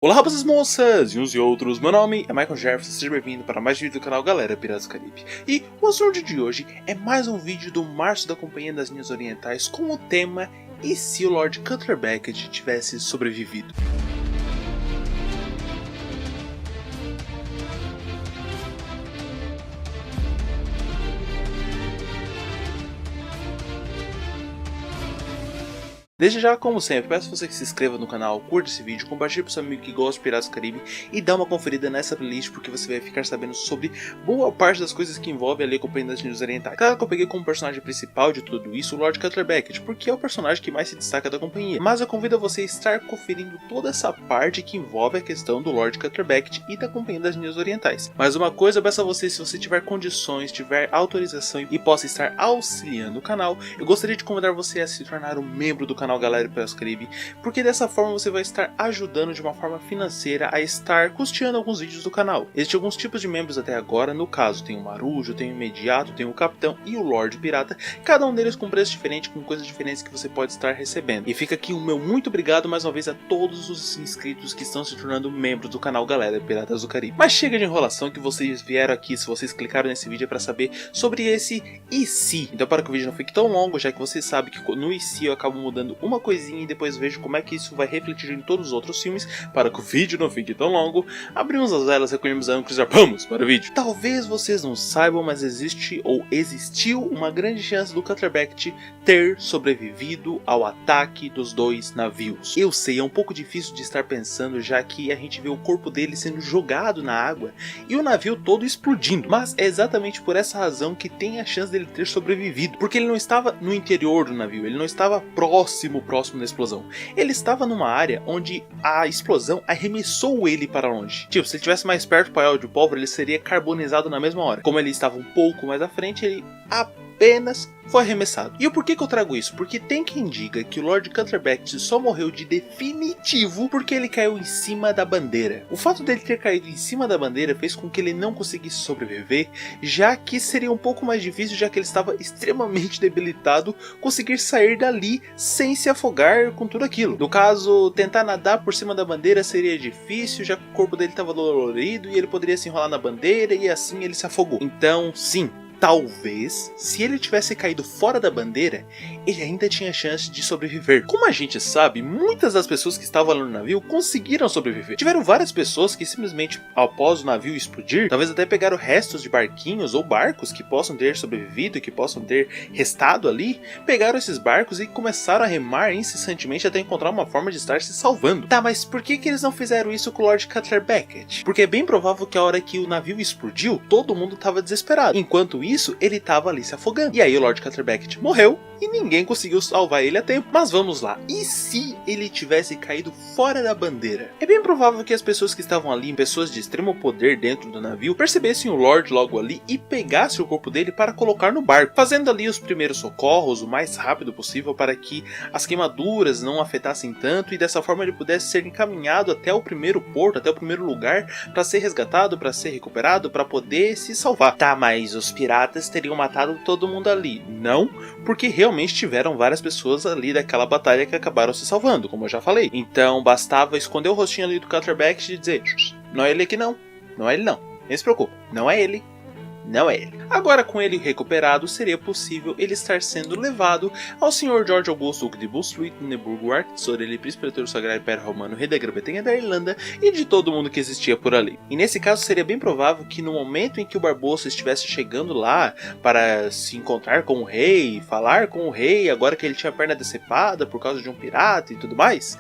Olá rapazes, moças e uns e outros, meu nome é Michael Jefferson, seja bem-vindo para mais um vídeo do canal Galera Piratas do Caribe. E o assunto de hoje é mais um vídeo do Março da Companhia das Linhas Orientais com o tema "E se o Lord Cutler Beckett tivesse sobrevivido?". Desde já, como sempre, peço você que se inscreva no canal, curta esse vídeo, compartilhe para seu amigo que gosta de Piratas do Caribe e dá uma conferida nessa playlist porque você vai ficar sabendo sobre boa parte das coisas que envolvem ali a Companhia das Linhas Orientais. Claro que eu peguei como personagem principal de tudo isso o Lord Cutler Beckett, porque é o personagem que mais se destaca da companhia, mas eu convido a você a estar conferindo toda essa parte que envolve a questão do Lord Cutler Beckett e da Companhia das Linhas Orientais. Mais uma coisa, eu peço a você, se você tiver condições, tiver autorização e possa estar auxiliando o canal, eu gostaria de convidar você a se tornar um membro do canal Galera Piratas do Caribe, porque dessa forma você vai estar ajudando de uma forma financeira a estar custeando alguns vídeos do canal. Existem alguns tipos de membros até agora, no caso tem o Marujo, tem o Imediato, tem o Capitão e o Lorde Pirata, cada um deles com preço diferente, com coisas diferentes que você pode estar recebendo. E fica aqui o meu muito obrigado mais uma vez a todos os inscritos que estão se tornando membros do canal Galera Piratas do Caribe. Mas chega de enrolação, que vocês vieram aqui, se vocês clicaram nesse vídeo é para saber sobre esse "e se". Então, para que o vídeo não fique tão longo, já que você sabe que no "e se" eu acabo mudando uma coisinha e depois vejo como é que isso vai refletir em todos os outros filmes, para que o vídeo não fique tão longo, abrimos as velas, recolhemos a âncora e vamos para o vídeo. Talvez vocês não saibam, mas existe ou existiu uma grande chance do Cutler Beckett ter sobrevivido ao ataque dos dois navios. Eu sei, é um pouco difícil de estar pensando, já que a gente vê o corpo dele sendo jogado na água e o navio todo explodindo, mas é exatamente por essa razão que tem a chance dele ter sobrevivido, porque ele não estava no interior do navio, ele não estava próximo da explosão. Ele estava numa área onde a explosão arremessou ele para longe. Tipo, se ele estivesse mais perto do paiol de pólvora, ele seria carbonizado na mesma hora. Como ele estava um pouco mais à frente, ele apenas foi arremessado. E o porquê que eu trago isso? Porque tem quem diga que o Lord Cutler Beckett só morreu de definitivo porque ele caiu em cima da bandeira. O fato dele ter caído em cima da bandeira fez com que ele não conseguisse sobreviver, já que seria um pouco mais difícil, já que ele estava extremamente debilitado, conseguir sair dali sem se afogar com tudo aquilo. No caso, tentar nadar por cima da bandeira seria difícil, já que o corpo dele estava dolorido e ele poderia se enrolar na bandeira e assim ele se afogou. Então, sim, talvez, se ele tivesse caído fora da bandeira, ele ainda tinha chance de sobreviver. Como a gente sabe, muitas das pessoas que estavam lá no navio conseguiram sobreviver. Tiveram várias pessoas que simplesmente, após o navio explodir, talvez até pegaram restos de barquinhos ou barcos que possam ter sobrevivido e que possam ter restado ali, pegaram esses barcos e começaram a remar incessantemente até encontrar uma forma de estar se salvando. Tá, mas por que eles não fizeram isso com o Lord Cutler Beckett? Porque é bem provável que a hora que o navio explodiu, todo mundo estava desesperado. Enquanto isso, ele estava ali se afogando. E aí o Lord Cutler Beckett morreu e ninguém conseguiu salvar ele a tempo. Mas vamos lá, e se ele tivesse caído fora da bandeira? É bem provável que as pessoas que estavam ali, pessoas de extremo poder dentro do navio, percebessem o Lord logo ali e pegassem o corpo dele para colocar no barco, fazendo ali os primeiros socorros o mais rápido possível para que as queimaduras não afetassem tanto e dessa forma ele pudesse ser encaminhado até o primeiro porto, até o primeiro lugar, para ser resgatado, para ser recuperado, para poder se salvar. Tá, mas os piratas teriam matado todo mundo ali? Não, porque realmente tiveram várias pessoas ali daquela batalha que acabaram se salvando, como eu já falei. Então bastava esconder o rostinho ali do Cutler Beckett e dizer: não é ele aqui não, não é ele não, nem se preocupe, não é ele. Não é ele. Agora, com ele recuperado, seria possível ele estar sendo levado ao Sr. George Augusto Duque de Buccleuch, Neburgo, Artesouro, ele príncipe eleitoral do Sagrado Império Romano, rei da Grã-Bretanha, da Irlanda e de todo mundo que existia por ali. E nesse caso seria bem provável que no momento em que o Barbossa estivesse chegando lá para se encontrar com o rei, falar com o rei, agora que ele tinha a perna decepada por causa de um pirata e tudo mais,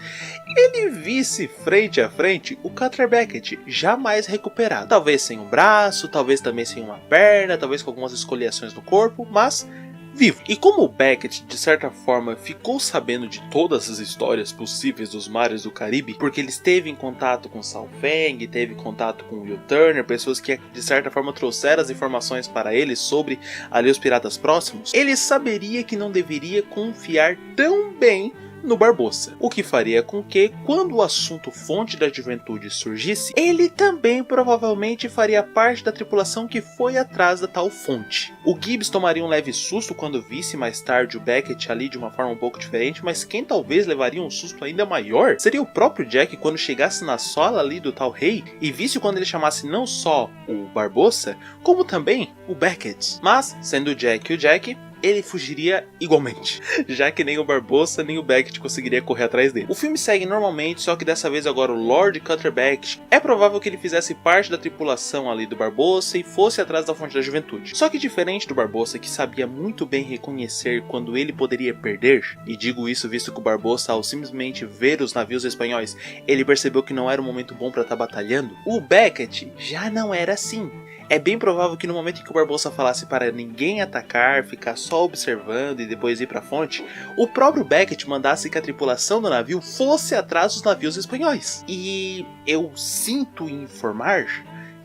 ele visse frente a frente o Cutler Beckett já mais recuperado. Talvez sem um braço, talvez também sem uma perna, talvez com algumas escoliações no corpo, mas vivo. E como o Beckett, de certa forma, ficou sabendo de todas as histórias possíveis dos mares do Caribe, porque ele esteve em contato com Sao Feng, teve contato com Will Turner, pessoas que de certa forma trouxeram as informações para ele sobre ali os piratas próximos, ele saberia que não deveria confiar tão bem no Barbossa, o que faria com que, quando o assunto Fonte da Juventude surgisse, ele também provavelmente faria parte da tripulação que foi atrás da tal fonte. O Gibbs tomaria um leve susto quando visse mais tarde o Beckett ali de uma forma um pouco diferente, mas quem talvez levaria um susto ainda maior seria o próprio Jack quando chegasse na sola ali do tal rei e visse quando ele chamasse não só o Barbossa, como também o Beckett. Mas, sendo o Jack, ele fugiria igualmente, já que nem o Barbossa nem o Beckett conseguiria correr atrás dele. O filme segue normalmente, só que dessa vez agora o Lord Cutter Beckett, é provável que ele fizesse parte da tripulação ali do Barbossa e fosse atrás da Fonte da Juventude. Só que diferente do Barbossa, que sabia muito bem reconhecer quando ele poderia perder, e digo isso visto que o Barbossa, ao simplesmente ver os navios espanhóis, ele percebeu que não era um momento bom para estar batalhando, o Beckett já não era assim. É bem provável que no momento em que o Barbossa falasse para ninguém atacar, ficar só observando e depois ir para a fonte, o próprio Beckett mandasse que a tripulação do navio fosse atrás dos navios espanhóis. E eu sinto informar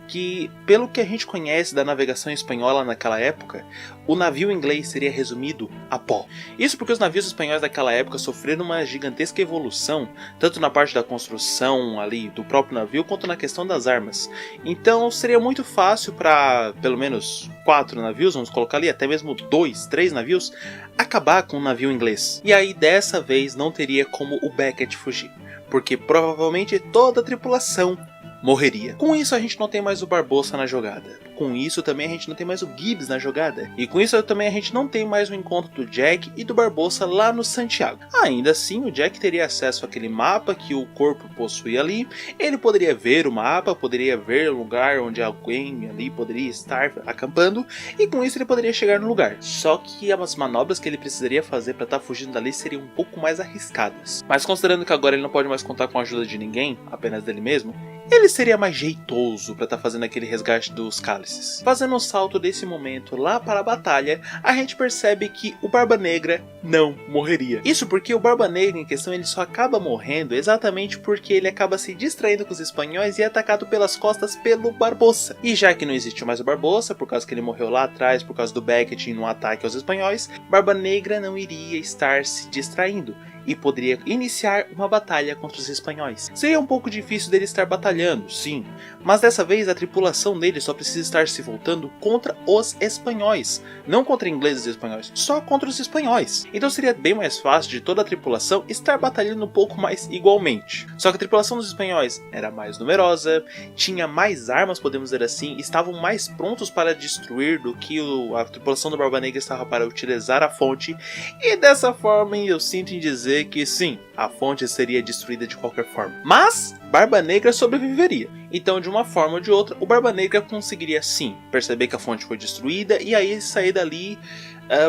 que, pelo que a gente conhece da navegação espanhola naquela época, o navio inglês seria resumido a pó. Isso porque os navios espanhóis daquela época sofreram uma gigantesca evolução, tanto na parte da construção ali do próprio navio, quanto na questão das armas. Então seria muito fácil para pelo menos 4 navios, vamos colocar ali, até mesmo 2, 3 navios, acabar com o navio inglês. E aí dessa vez não teria como o Beckett fugir, porque provavelmente toda a tripulação morreria. Com isso a gente não tem mais o Barbossa na jogada. Com isso também a gente não tem mais o Gibbs na jogada. E com isso também a gente não tem mais o encontro do Jack e do Barbossa lá no Santiago. Ainda assim, o Jack teria acesso àquele mapa que o corpo possui ali. Ele poderia ver o mapa, poderia ver o lugar onde alguém ali poderia estar acampando. E com isso ele poderia chegar no lugar. Só que as manobras que ele precisaria fazer para estar fugindo dali seriam um pouco mais arriscadas. Mas considerando que agora ele não pode mais contar com a ajuda de ninguém, apenas dele mesmo, ele seria mais jeitoso para estar fazendo aquele resgate dos cálices. Fazendo um salto desse momento lá para a batalha, a gente percebe que o Barba Negra não morreria. Isso porque o Barba Negra em questão ele só acaba morrendo exatamente porque ele acaba se distraindo com os espanhóis e é atacado pelas costas pelo Barbossa. E já que não existiu mais o Barbossa, por causa que ele morreu lá atrás, por causa do Beckett no ataque aos espanhóis, Barba Negra não iria estar se distraindo e poderia iniciar uma batalha contra os espanhóis. Seria um pouco difícil dele estar batalhando, sim, mas dessa vez a tripulação dele só precisa estar se voltando contra os espanhóis, não contra ingleses e espanhóis, só contra os espanhóis. Então seria bem mais fácil de toda a tripulação estar batalhando um pouco mais igualmente. Só que a tripulação dos espanhóis era mais numerosa, tinha mais armas, podemos dizer assim, estavam mais prontos para destruir do que a tripulação do Barba Negra estava para utilizar a fonte, e dessa forma eu sinto em dizer que sim, a fonte seria destruída de qualquer forma. Mas Barba Negra sobreviveria. Então, de uma forma ou de outra, o Barba Negra conseguiria sim perceber que a fonte foi destruída e aí sair dali,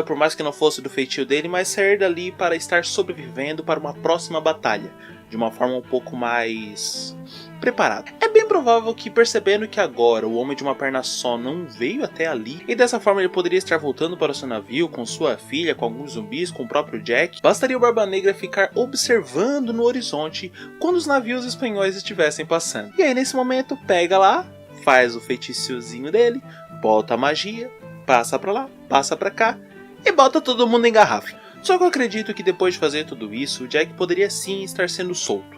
por mais que não fosse do feitio dele, mas sair dali para estar sobrevivendo para uma próxima batalha, de uma forma um pouco mais preparado. É bem provável que, percebendo que agora o Homem de uma Perna Só não veio até ali, e dessa forma ele poderia estar voltando para o seu navio com sua filha, com alguns zumbis, com o próprio Jack, bastaria o Barba Negra ficar observando no horizonte quando os navios espanhóis estivessem passando. E aí nesse momento pega lá, faz o feticiozinho dele, bota a magia, passa pra lá, passa pra cá e bota todo mundo em garrafa. Só que eu acredito que depois de fazer tudo isso, o Jack poderia sim estar sendo solto,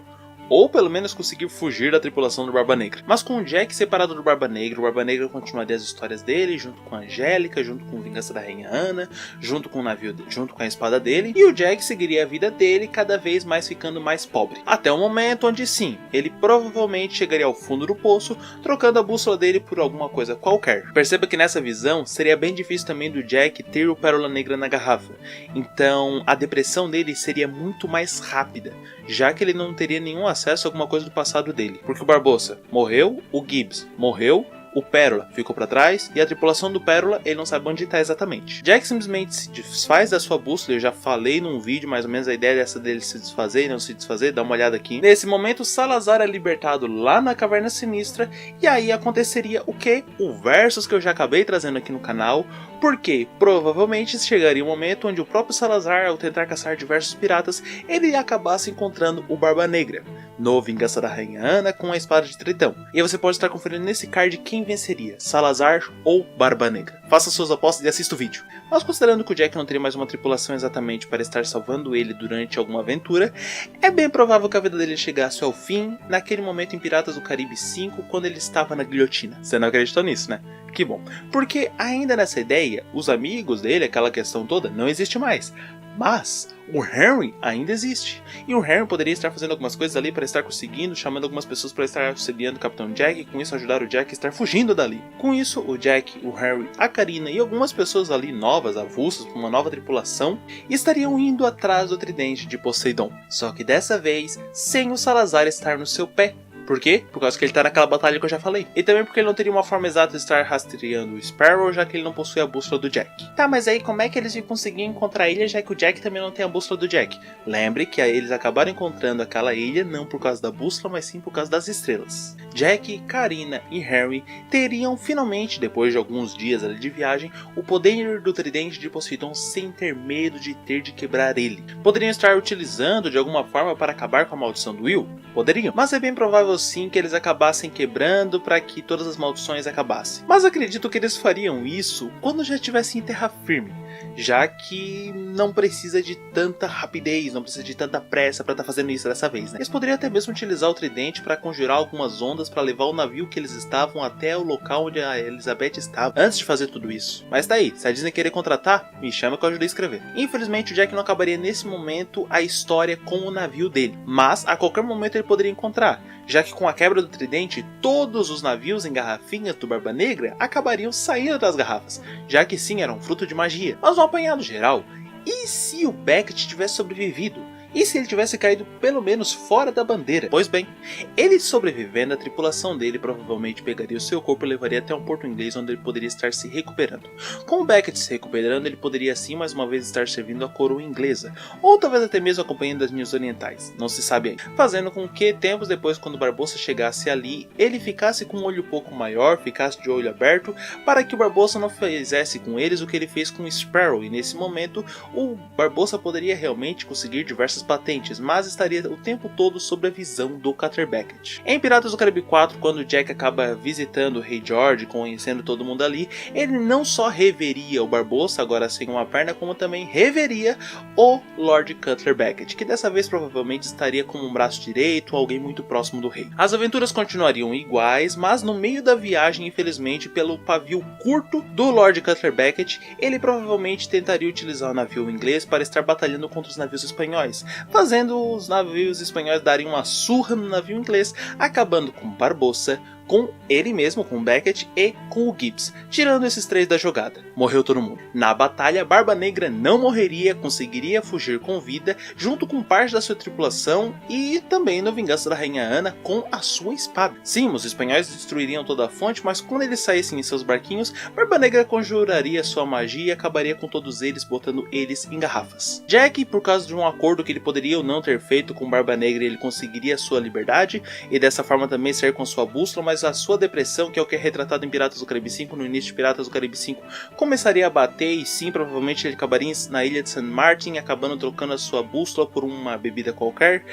ou pelo menos conseguir fugir da tripulação do Barba Negra. Mas com o Jack separado do Barba Negra, o Barba Negra continuaria as histórias dele, junto com a Angélica, junto com Vingança da Rainha Ana, junto com o navio, junto com a espada dele, e o Jack seguiria a vida dele, cada vez mais ficando mais pobre. Até o momento onde sim, ele provavelmente chegaria ao fundo do poço, trocando a bússola dele por alguma coisa qualquer. Perceba que nessa visão, seria bem difícil também do Jack ter o Pérola Negra na garrafa. Então, a depressão dele seria muito mais rápida, já que ele não teria nenhum acesso a alguma coisa do passado dele. Porque o Barbossa morreu, o Gibbs morreu, o Pérola ficou pra trás e a tripulação do Pérola ele não sabe onde tá exatamente. Jack simplesmente se desfaz da sua bússola, eu já falei num vídeo mais ou menos a ideia dessa dele se desfazer e não se desfazer, dá uma olhada aqui. Nesse momento Salazar é libertado lá na Caverna Sinistra e aí aconteceria o que? O Versus que eu já acabei trazendo aqui no canal, porque provavelmente chegaria um momento onde o próprio Salazar, ao tentar caçar diversos piratas, ele ia acabar se encontrando o Barba Negra no Vingança da Rainha Ana com a Espada de Tritão. E você pode estar conferindo nesse card quem venceria, Salazar ou Barba Negra. Faça suas apostas e assista o vídeo. Mas considerando que o Jack não teria mais uma tripulação exatamente para estar salvando ele durante alguma aventura, é bem provável que a vida dele chegasse ao fim naquele momento em Piratas do Caribe 5, quando ele estava na guilhotina. Você não acreditou nisso, né? Que bom. Porque ainda nessa ideia, os amigos dele, aquela questão toda, não existe mais. Mas o Henry ainda existe. E o Henry poderia estar fazendo algumas coisas ali para estar conseguindo, chamando algumas pessoas para estar auxiliando o Capitão Jack e com isso ajudar o Jack a estar fugindo dali. Com isso, o Jack, o Henry, a Karina e algumas pessoas ali novas, avulsas, com uma nova tripulação, estariam indo atrás do tridente de Poseidon. Só que dessa vez, sem o Salazar estar no seu pé. Por quê? Por causa que ele tá naquela batalha que eu já falei. E também porque ele não teria uma forma exata de estar rastreando o Sparrow, já que ele não possui a bússola do Jack. Tá, mas aí como é que eles iam conseguir encontrar a ilha, já que o Jack também não tem a bússola do Jack? Lembre que eles acabaram encontrando aquela ilha não por causa da bússola, mas sim por causa das estrelas. Jack, Karina e Harry teriam finalmente, depois de alguns dias ali de viagem, o poder do tridente de Poseidon sem ter medo de ter de quebrar ele. Poderiam estar utilizando de alguma forma para acabar com a maldição do Will? Poderiam, mas é bem provável sim que eles acabassem quebrando para que todas as maldições acabassem. Mas acredito que eles fariam isso quando já estivessem em terra firme, já que não precisa de tanta rapidez, não precisa de tanta pressa para estar fazendo isso dessa vez, né? Eles poderiam até mesmo utilizar o tridente para conjurar algumas ondas para levar o navio que eles estavam até o local onde a Elizabeth estava, antes de fazer tudo isso. Mas tá aí, se a Disney querer contratar, me chama que eu ajudei a escrever. Infelizmente o Jack não acabaria nesse momento a história com o navio dele, mas a qualquer momento ele poderia encontrar, já que com a quebra do tridente, todos os navios em garrafinhas do Barba Negra acabariam saindo das garrafas, já que sim, eram fruto de magia. Mas no apanhado geral, e se o Beckett tivesse sobrevivido? E se ele tivesse caído pelo menos fora da bandeira? Pois bem, ele sobrevivendo, a tripulação dele provavelmente pegaria o seu corpo e levaria até um porto inglês onde ele poderia estar se recuperando. Com o Beckett se recuperando, ele poderia assim mais uma vez estar servindo a coroa inglesa, ou talvez até mesmo acompanhando as Ninhas Orientais, não se sabe ainda. Fazendo com que tempos depois, quando Barbossa chegasse ali, ele ficasse com um olho um pouco maior, ficasse de olho aberto, para que o Barbossa não fizesse com eles o que ele fez com o Sparrow, e nesse momento o Barbossa poderia realmente conseguir diversas patentes, mas estaria o tempo todo sob a visão do Cutter Beckett. Em Piratas do Caribe 4, quando Jack acaba visitando o Rei George, conhecendo todo mundo ali, ele não só reveria o Barbossa, agora sem uma perna, como também reveria o Lord Cutler Beckett, que dessa vez provavelmente estaria como um braço direito, alguém muito próximo do rei. As aventuras continuariam iguais, mas no meio da viagem, infelizmente, pelo pavio curto do Lord Cutler Beckett, ele provavelmente tentaria utilizar o navio inglês para estar batalhando contra os navios espanhóis, fazendo os navios espanhóis darem uma surra no navio inglês, acabando com Barbossa, com ele mesmo, com Beckett e com o Gibbs, tirando esses três da jogada. Morreu todo mundo. Na batalha, Barba Negra não morreria, conseguiria fugir com vida, junto com parte da sua tripulação e também no Vingança da Rainha Ana com a sua espada. Sim, os espanhóis destruiriam toda a fonte, mas quando eles saíssem em seus barquinhos, Barba Negra conjuraria sua magia e acabaria com todos eles, botando eles em garrafas. Jack, por causa de um acordo que ele poderia ou não ter feito com Barba Negra, ele conseguiria sua liberdade e dessa forma também sair com sua bússola, mas a sua depressão, que é o que é retratado em Piratas do Caribe 5, no início de Piratas do Caribe 5, começaria a bater e sim, provavelmente ele acabaria na ilha de St. Martin, acabando trocando a sua bússola por uma bebida qualquer,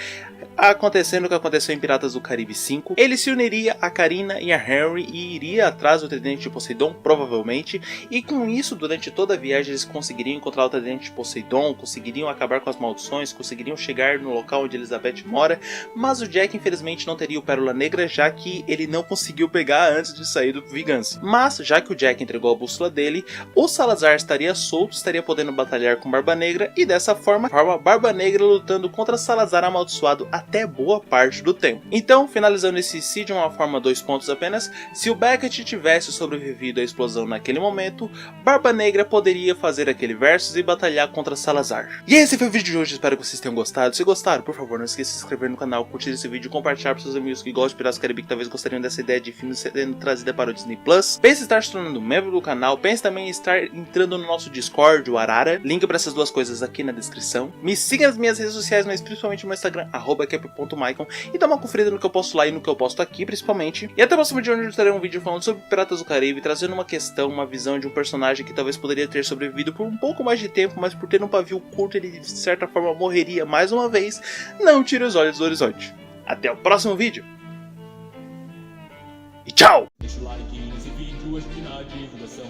acontecendo o que aconteceu em Piratas do Caribe 5. Ele se uniria a Karina e a Henry e iria atrás do tridente de Poseidon, provavelmente, e com isso, durante toda a viagem, eles conseguiriam encontrar o tridente de Poseidon, conseguiriam acabar com as maldições, conseguiriam chegar no local onde Elizabeth mora, mas o Jack infelizmente não teria o Pérola Negra, já que ele não conseguiu pegar antes de sair do Vingança. Mas, já que o Jack entregou a bússola dele, o Salazar estaria solto, estaria podendo batalhar com Barba Negra, e dessa forma, Barba Negra lutando contra Salazar amaldiçoado até boa parte do tempo. Então, finalizando esse si de uma forma 2 pontos apenas, se o Beckett tivesse sobrevivido à explosão naquele momento, Barba Negra poderia fazer aquele versus e batalhar contra Salazar. E esse foi o vídeo de hoje, espero que vocês tenham gostado. Se gostaram, por favor, não esqueça de se inscrever no canal, curtir esse vídeo e compartilhar para seus amigos que gostam de Piratas do Caribe, que talvez gostariam dessa ideia de filme sendo trazida para o Disney Plus. Pense em estar se tornando membro do canal, pense também em estar entrando no nosso Discord, o Arara, link para essas duas coisas aqui na descrição. Me siga nas minhas redes sociais, mas principalmente no meu Instagram, @cap.maicon, e dá uma conferida no que eu posto lá e no que eu posto aqui, principalmente. E até o próximo vídeo, onde eu terei um vídeo falando sobre Piratas do Caribe, trazendo uma questão, uma visão de um personagem que talvez poderia ter sobrevivido por um pouco mais de tempo, mas por ter um pavio curto, ele de certa forma morreria mais uma vez. Não tire os olhos do horizonte. Até o próximo vídeo. E tchau! Deixa o like nesse vídeo, ajude na divulgação.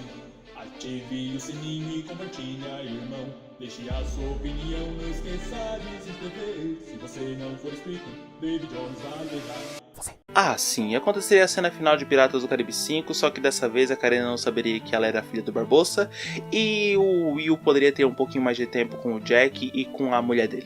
Ative o sininho e compartilha, irmão. Deixe a sua opinião, não esqueça de se inscrever. Se você não for inscrito, David Jones vai alegrar. Ah, sim, aconteceria a cena final de Piratas do Caribe 5, só que dessa vez a Karina não saberia que ela era filha do Barbossa, e o Will poderia ter um pouquinho mais de tempo com o Jack e com a mulher dele.